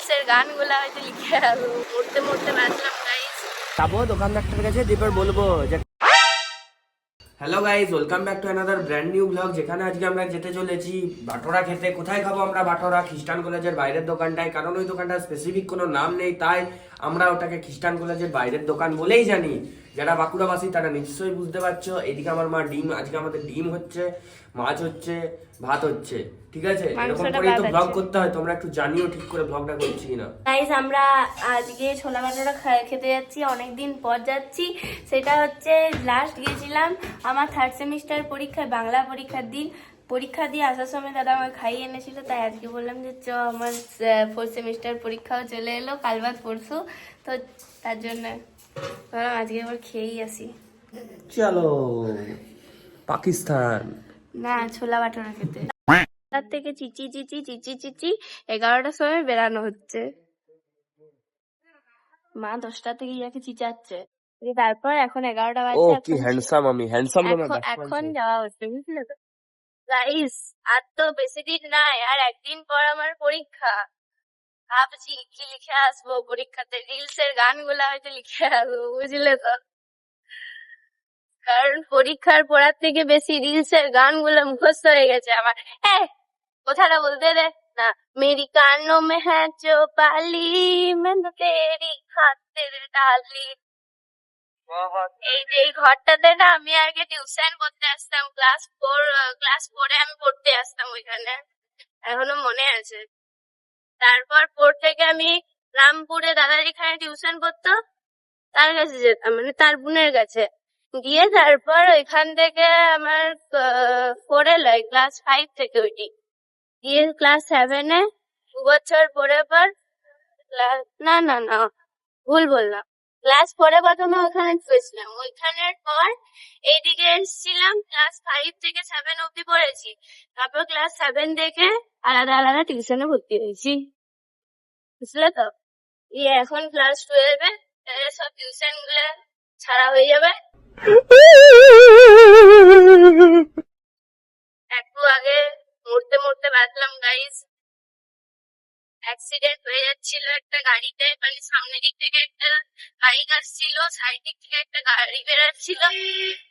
রিলসের গানগুলো হয়তো লিখে মরতে মরতে বাঁচলাম গাইস। যাবো দোকানদারটার কাছে, এবার বলবো যে hello guys, welcome back to another brand new blog. যেখানে আজকে আমরা যেতে চলেছি বাটোরা খেতে। কোথায় খাবো আমরা? বাটোরা খ্রিস্টান কলেজের বাইরের দোকানটায়। কারণ ওই দোকানটার স্পেসিফিক কোনো নাম নেই, তাই আমরা ওটাকে খ্রিস্টান কলেজের বাইরের দোকান বলেই জানি। যারা বাঁকুড়াবাসী তারা নিশ্চয়ই বুঝতে পারছো। এদিকে আমার মা ডিম, আজকে আমাদের ডিম হচ্ছে, মাছ হচ্ছে, ভাত হচ্ছে, ঠিক আছে? এরকম করেই তো ব্লগ করতে হয়। তোমরা একটু জানিও ঠিক করে ব্লগটা করছি কিনা। গাইস আমরা আজকে ছোলা বাটোরা খেতে যাচ্ছি, অনেকদিন পর যাচ্ছি। সেটা হচ্ছে লাস্ট গিয়েছিলাম আমার থার্ড সেমিস্টার পরীক্ষায়, বাংলা পরীক্ষার দিন। পরীক্ষা দিয়ে আসার সময় দাদা আমাকে খাইয়ে এনেছিল, তাই আজকে বললাম যে চ আমার ফোর্থ সেমিস্টার পরীক্ষাও চলে এলো কাল বাদ পরশু, তো তার জন্য ভাবলাম আজকে আবার খেয়েই আসি। চলো পাকিস্তান। না, ছোলা বাটোরা খেতে। তার থেকে চিচি চিচি চিচি চিচি 11টার সময় বেরানো হচ্ছে। মা 10টা থেকে ইয়াকে চিচাচ্ছে, তারপর এখন 11টা ও বাজে। কি হ্যান্ডসাম, আমি হ্যান্ডসাম তো না। এখন যাওয়া হচ্ছে, বুঝলে তো গাইস। আর তো বেশি দিন নাই, আর একদিন পর আমার পরীক্ষা। ভাবছি কি লিখে আসবো পরীক্ষাতে, রিলসের গানগুলো হয়তো লিখে আসবো, বুঝলে তো। কারণ পরীক্ষার পড়ার থেকে বেশি রিলসের গানগুলো মুখস্থ হয়ে গেছে আমার। কথাটা বলতে দে না। মেরি কানো মে হ্যাঁ চো পালি, मैं तो तेरी खातिर डाली। এই যে এই ঘরটাতে না আমি আগে টিউশন করতে আসতাম, ক্লাস 4 আমি পড়তে আসতাম ওইখানে, এখনো মনে আছে। তারপর 4 থেকে আমি রামপুরে দাদা যেখানে টিউশন করতো তার কাছে যেতাম, মানে তার বোনের কাছে। দিয়ে তারপর ওইখান থেকে আমার 4 লয়, ক্লাস 5 থেকে ওইটি দিয়ে ক্লাস 7 2 বছর পরে পর না না না, ভুল বললাম। ক্লাস 4 প্রথমে ওখানে গেছিলাম, ওইখানের পর এইদিকে এসেছিলাম। ক্লাস 5 থেকে 7 অব্দি পড়েছি, তারপর ক্লাস 7 থেকে আলাদা আলাদা টিউশনে ভর্তি হয়েছি, বুঝলে তো। এখন ক্লাস 12 সব টিউশন গুলো ছাড়া হয়ে যাবে। একটু আগে মরতে মরতে বাঁচলাম গাইস। অ্যাক্সিডেন্ট হয়ে যাচ্ছিল একটা গাড়িতে, মানে সামনের দিক থেকে একটা বাইক আসছিল, সাইড দিক থেকে একটা গাড়ি বেরাচ্ছিল,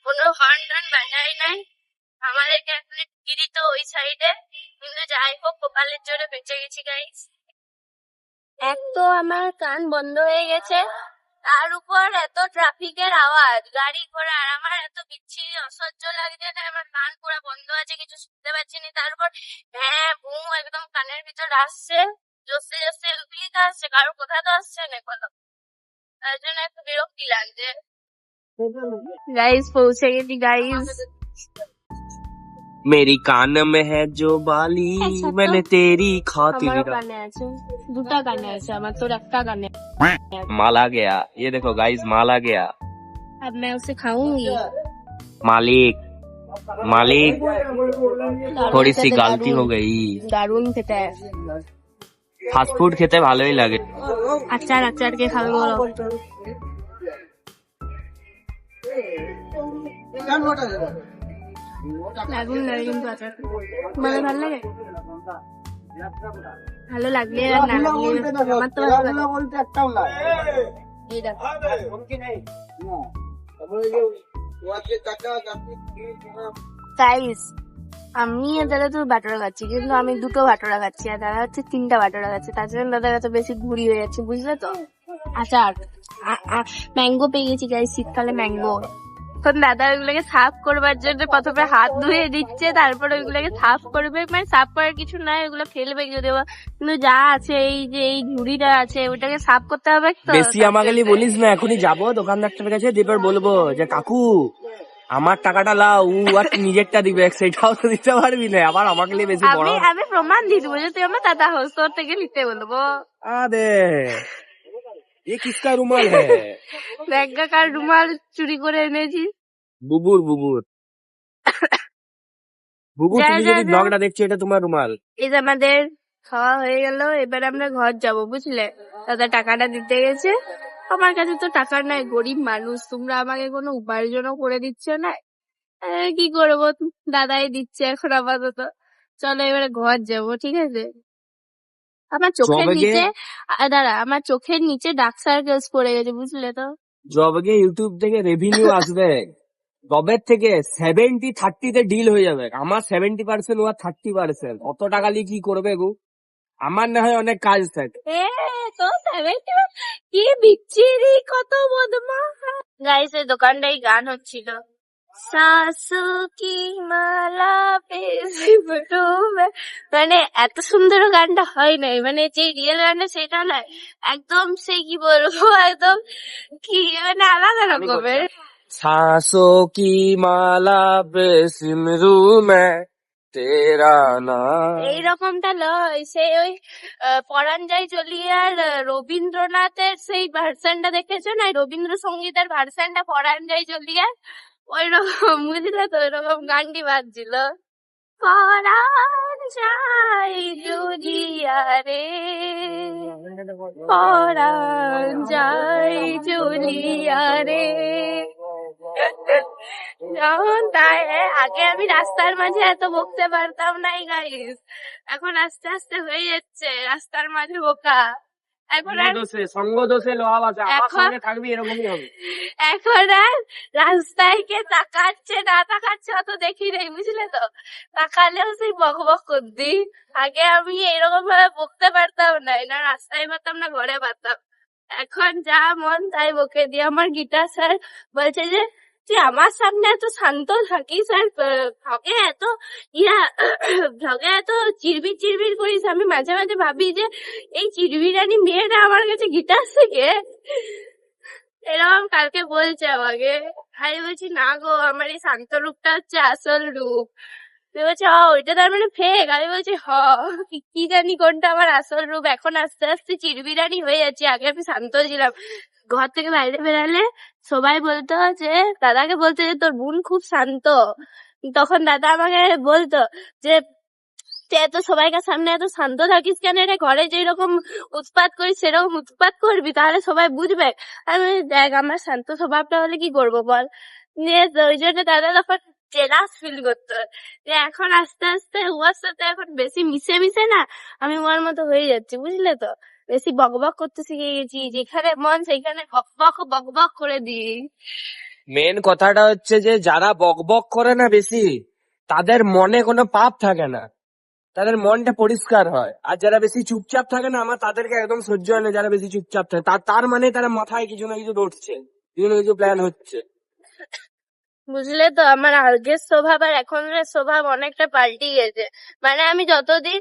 কোনো হর্ন টর্ন বাজায় নাই। আমাদেরকে এখন ঢুকিয়ে দিত ওই সাইডে, কিন্তু যাই হোক কপালের জোরে বেঁচে গেছি গাইস। এক তো আমার কান বন্ধ হয়ে গেছে, তার উপর এত ট্রাফিকের আওয়াজ, গাড়ি ঘোড়া, আর আমার এত বিচ্ছিরি অসহ্য লাগছে না, আমার কান পুরো বন্ধ আছে, কিছু শুনতে পাচ্ছি না। তারপর হ্যাঁ ভুঁ একদম কানের ভিতর আসছে, জোসে জোসে এগুলিতে আসছে, কারোর কোথা তো আসছে না বলো। তার জন্য একটু বিরক্তি লাগছে। গাইস পৌঁছে গেছি গাইস। मेरी कान में है जो बाली, मैंने तेरी खातिर আমারও কানে আছে, দুটা কানে আছে আমার, তোর একটা কানে। माला गया। ये देखो गाइस, माला गया। अब मैं उसे खाऊंगी। मालिक मालिक, थोड़ी सी गलती हो गई। দারুণ খেতে। ফাস্ট ফুড খেতে ভালোই লাগে। আচার আচার কে খাবে বলো? লাগুন লাগে কিন্তু আচার মানে ভালো লাগে। ভালো লাগলে আর না লাগলে আমার তো ভালো লাগে। এই দেখো গাইস, আমি আর দাদা তো বাটোরা খাচ্ছি, কিন্তু আমি দুটো বাটোরা খাচ্ছি আর দাদা হচ্ছে 3টা বাটোরা খাচ্ছে। তার জন্য দাদার কাছে বেশি ঘুরি হয়ে যাচ্ছে, বুঝলে তো। আচার ম্যাঙ্গো পেয়ে গেছি গাইস, শীতকালে ম্যাঙ্গো। এখন দাদা ওইগুলোকে সাফ করবার জন্য প্রথমে হাত ধুয়ে দিচ্ছে, তারপর ওইগুলোকে সাফ করবে, মানে সাফ করার কিছু নাই, ওইগুলো ফেলবে যদিও, কিন্তু যা আছে এই যে এই ঝুড়িটা আছে ওটাকে সাফ করতে হবে তো। বেশি আমাকে বলিস না, এখনই যাবো দোকানদারটার কাছে, এবার বলবো যে কাকু আমার টাকাটা লাও, ও আর নিজেরটা দিবে, সেটাও তো দিতে পারবি না, আবার আমাকে বেশি বড়। আমি প্রমাণ দিয়ে দেবো যে তুই আমার দাদা হোস, তোর থেকে নিতে বলবো। আরে ये किसका रुमाल है? ব্যাগা কার রুমাল চুরি করে এনেছি। বুবুর বুবুর বুবু, তুমি যদি ব্লগটা দেখছো, এটা তোমার রুমাল। এই যে আমাদের খাওয়া হয়ে গেল, এবার আমরা ঘর যাব, বুঝলে। দাদা টাকাটা দিতে গেছে, আমার কাছে তো টাকা নাই, গরিব মানুষ, তোমরা আমাকে কোনো উপার্জনও করে দিচ্ছ না। কি করবো, দাদাই দিচ্ছে এখন আপাতত। চলো এবারে ঘর যাবো, ঠিক আছে। আমার চোখের জবে নিচে দাঁড়া, আমার চোখের নিচে ডার্ক সার্কেলস পড়ে গেছে, বুঝলে তো? জবে ইউটিউব থেকে রেভিনিউ আসবে, জবের থেকে 70-30 তে ডিল হয়ে যাবে। আমার 70%, ও 30%। অত টাকা নিয়ে কি করবে গো? আমার না হয় অনেক কাজ থাকে। তো কি বিচ্ছিরি, কত বদমাশ। গাইস, এই দোকানটাই গান হচ্ছিল, সাসু কি মালা পে সিমরু মে। মানে এত সুন্দর গানটা হয় নাই, মানে যে রিয়েল গানটা সেটা নয়, একদম সেই কি বলবো, একদম কি মানে আলাদা রকমের। सांसों की माला पे सिमरू में तेरा नाम। এইরকমটা লয়, সেই ওই পরাণ যায় চলিয়ার রবীন্দ্রনাথের সেই ভার্সনটা দেখেছো না, রবীন্দ্রসঙ্গীতের ভার্সনটা পরাণ যায় চলিয়ার, ওই রকম বুঝলে তো, ওইরকম গানটি বাজছিল, পরাণ যায় চলিয়া রে, পরাণ যায় চলিয়া রে। যখন তাই আগে আমি রাস্তার মাঝে এত বকতে পারতাম নাই গাইস, এখন আস্তে আস্তে হয়ে যাচ্ছে রাস্তার মাঝে বোকা। এখন আর সঙ্গ দোষে লোহা বাজে, আমার এখন- সঙ্গে থাকবি এরকমই হবে। এখন আর রাস্তায় কে তাকাচ্ছে না তাকাচ্ছে অত দেখি নেই, বুঝলে তো? তাকালেও সেই বক বক করতি। আগে আমি এরকম ভাবে বকতে পারতাম না রাস্তায় পারতাম না ঘরে পারতাম। এখন যা মন তাই বকে দিই। আমার গিটার স্যার বলছে যে তুই আমার সামনে এত শান্ত থাকিস আর ভ্লগে এত ভ্লগে এত চিরবির চিরবির করিস। আমি মাঝে মাঝে ভাবি যে এই চিরবিরানি মেয়েটা আমার কাছে গিটার শেখে, এরকম কালকে বলছে আমাকে। আমি বলছি না গো, আমার এই শান্ত রূপটা হচ্ছে আসল রূপ। তুই বলছে ওইটা তার মানে ফেক। আমি বলছি কি জানি কোনটা আমার আসল রূপ। এখন আস্তে আস্তে চিরবিরানি হয়ে যাচ্ছে, আগে আমি শান্ত ছিলাম। ঘর থেকে বাইরে বেরালে সবাই বলতো যে, দাদাকে বলতো যে তোর বোন খুব শান্ত। তখন দাদা আমাকে বলতো যে তুই এত সবাইকার সামনে এত শান্ত থাকিস কেন রে, ঘরে যেরকম উৎপাত করিস সেরকম উৎপাত করবি, তাহলে সবাই বুঝবে। আমি বলি, দেখ আমার শান্ত স্বভাবটা হলে কি করবো বল। নিয়ে ওই জন্য দাদা তখন জেলাস ফিল করতো। যে এখন আস্তে আস্তে ওর সাথে এখন বেশি মিশে মিশে না আমি ওর মতো হয়ে যাচ্ছি, বুঝলে তো? বেশি বকবক করতে শিখে গেছি, যেখানে মন সেখানে বকবক করে দিই। মেন কথাটা হচ্ছে যে যারা বকবক করে না বেশি, তাদের মনে কোনো পাপ থাকে না, তাদের মনটা পরিষ্কার হয়। আর যারা বেশি চুপচাপ থাকে না, আমার তাদেরকে একদম সহ্য হয় না যারা বেশি চুপচাপ থাকে। তার মানে তারা মাথায় কিছু না কিছু দৌড়ছে, কিছু না কিছু প্ল্যান হচ্ছে। বুঝলে তো, আমার আগের স্বভাব আর এখনের স্বভাব অনেকটা পাল্টে গেছে। মানে আমি যতদিন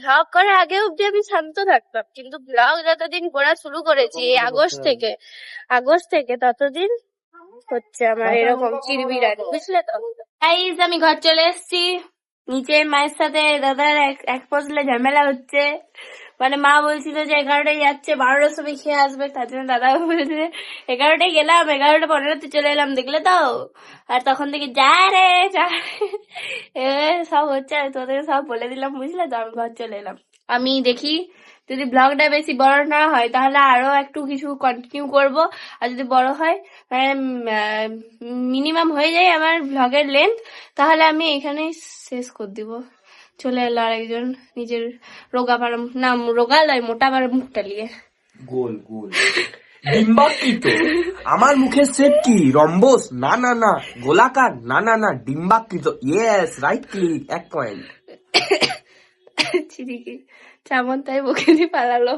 ভ্লগ করে আগে অব্দি আমি শান্ত থাকতাম, কিন্তু ভ্লগ যতদিন করা শুরু করেছি এই আগস্ট থেকে ততদিন হচ্ছে আমার এরকম চিরবিরানি, বুঝলে তো? গাইস, আমি ঘর চলে এসেছি। নিচে মায়ের সাথে দাদার এক পজলে ঝামেলা হচ্ছে। মানে মা বলছিল যে 11টায় যাচ্ছে, 12টার সময় খেয়ে আসবে, তার জন্য দাদা বলছে 11টায় গেলাম, 11:15 চলে এলাম, দেখলে তো? আর তখন থেকে যা রে যা রে, সব হচ্ছে। আর তোদের সব বলে দিলাম, বুঝলে তো? আমি ঘর চলে এলাম। আমি দেখি যদি ব্লগটা বেশি বড় না হয় তাহলে আরো একটু কিছু কন্টিনিউ করব। আর যদি বড় হয়, মানে মিনিমাম হয়ে যায় আমার ব্লগের লেন্থ, তাহলে আমি এখানেই শেষ করে দিব। চলে এলো আরেকজন নিজের রোগা পাড়া, না রোগা নয়, মোটা পাড়া মুখটা নিয়ে। গোল গোল ডিম্বাকৃত। আমার মুখের শেপ কি রম্বস? না না না। গোলাকার? না না না, ডিম্বাকৃত। Yes, right click, 1 point. চিরিকি চামন তাই বকে দিয়ে পালালো।